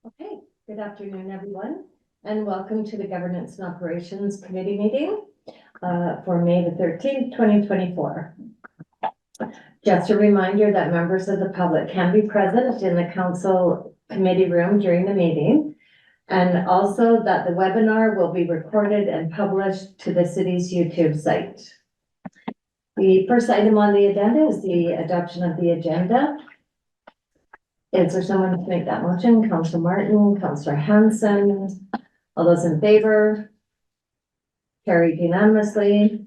Okay, good afternoon, everyone, and welcome to the Governance and Operations Committee meeting for May the 13th, 2024. Just a reminder that members of the public can be present in the council committee room during the meeting, and also that the webinar will be recorded and published to the city's YouTube site. The first item on the agenda is the adoption of the agenda. Is there someone to make that motion? Councillor Martin, Councillor Hanson, all those in favor? Carried unanimously.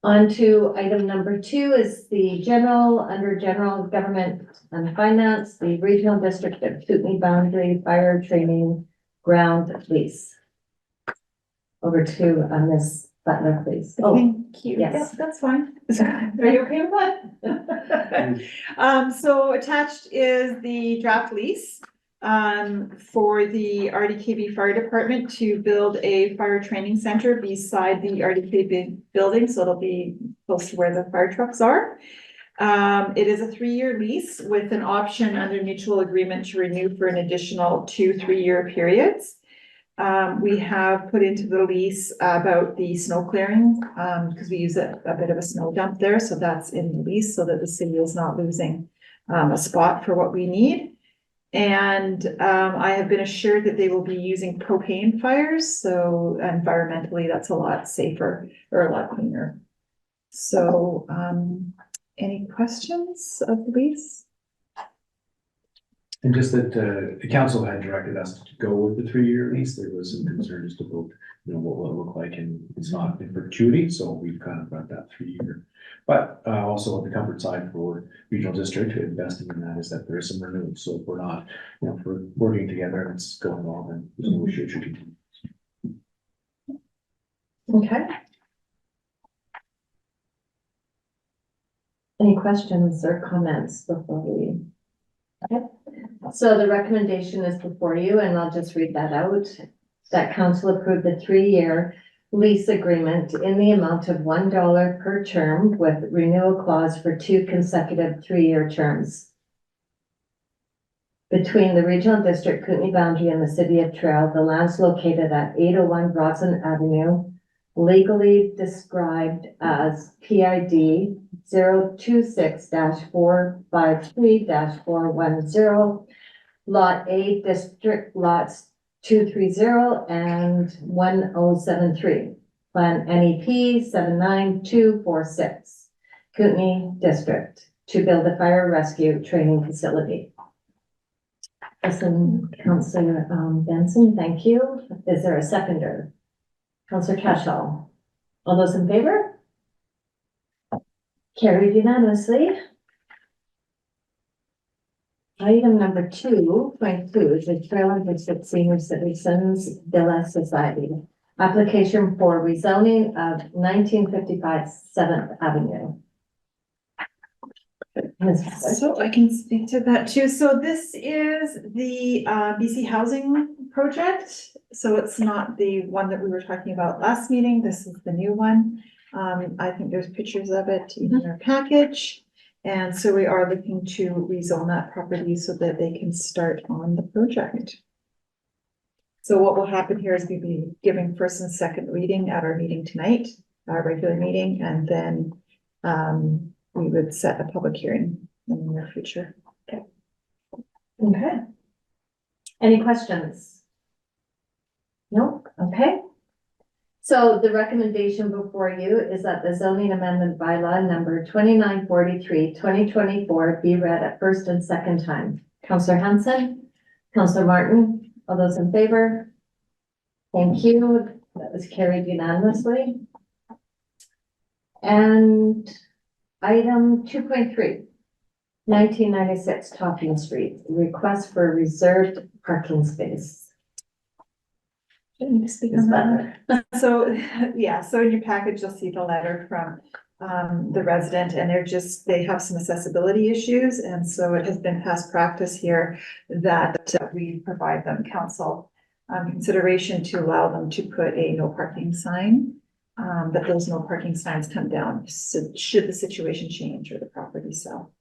On to item number 2 is the under general government and finance, the regional district of Kootenay Boundary Fire Training Ground lease. Over to Ms. Butler, please. Oh, thank you. yes. Yes, that's fine. Are you okay with that? So attached is the draft lease for the RDKB Fire Department to build a fire training center beside the RDKB building, so it'll be close to where the fire trucks are. It is a 3-year lease with an option under mutual agreement to renew for an additional 2 3-year periods. We have put into the lease about the snow clearing because we use a bit of a snow dump there. So that's in the lease so that the city is not losing a spot for what we need. And I have been assured that they will be using propane fires. So environmentally, that's a lot safer or a lot cleaner. So any questions of the lease? And just that the council had directed us to go with the 3-year lease. There was some concerns about, what will it look like, and it's not in perpetuity, so we've kind of got that 3-year. But also on the comfort side for regional district investing in that is that there is some renewal. So if we're not, if we're working together and it's going well, then there's no issue. It should continue. Okay. Any questions or comments before we? Okay. So the recommendation is before you, and I'll just read that out. That council approved the 3-year lease agreement in the amount of $1 per term with renewal clause for 2 consecutive 3-year terms. Between the regional district, Kootenay Boundary, and the city of Trail, the lands located at 801 Bronson Avenue, legally described as PID 026-453-410, Lot A, District Lots 230 and 1073, Plan NEP 79246, Kootenay District, to build a fire rescue training facility. Listen, Councillor Benson, thank you. Is there a seconder? Councillor Cashel. All those in favor? Carried unanimously. Item number 2.2 is the Trail and District Senior Citizens Villa Society. Application for rezoning of 1955 7th Avenue. So I can speak to that too. So this is the BC Housing Project. So it's not the one that we were talking about last meeting. This is the new one. I think there's pictures of it in our package. And so we are looking to rezone that property so that they can start on the project. So what will happen here is we'll be giving first and second reading at our meeting tonight, our regular meeting, and then we would set a public hearing in the near future. Okay. Okay. Any questions? No? Okay. So the recommendation before you is that the zoning amendment bylaw number 2943, 2024 be read at first and second time. Councillor Hanson, Councillor Martin, all those in favor? Thank you. That was carried unanimously. And item 2.3, 1996 Topping Street, request for reserved parking space. Didn't you speak on that? So, yeah, so in your package, you'll see the letter from the resident, and they have some accessibility issues. And so it has been past practice here that we provide them council consideration to allow them to put a no parking sign. But those no parking signs come down should the situation change or the property sell.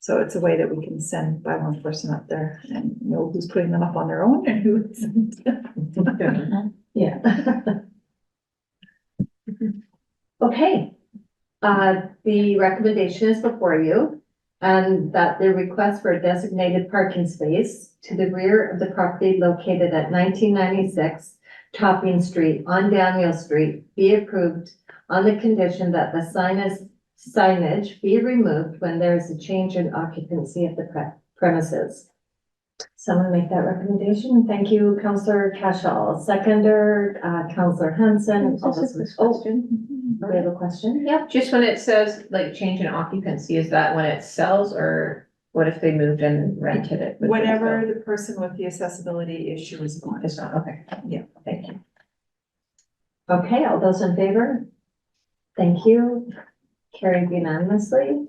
So it's a way that we can send by one person up there and know who's putting them up on their own and who isn't. Yeah. Okay, the recommendation is before you, and that the request for a designated parking space to the rear of the property located at 1996 Topping Street on Daniel Street be approved on the condition that the signage be removed when there is a change in occupancy of the premises. Someone make that recommendation. Thank you, Councillor Cashel. Seconder, Councillor Hanson. All those in- Oh, we have a question? Yep. Just when it says like change in occupancy, is that when it sells or what if they moved and rented it? Would they Whenever still- the person with the accessibility issue is gone. It's not, okay. Yeah. Thank you. Okay, all those in favor? Thank you. Carried unanimously.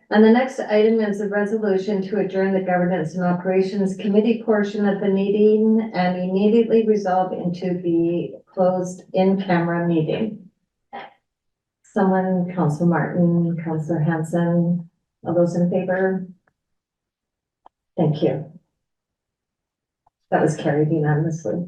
And the next item is a resolution to adjourn the Governance and Operations Committee portion of the meeting and immediately resolve into the closed in-camera meeting. Someone, Councillor Martin, Councillor Hanson, all those in favor? Thank you. That was carried unanimously.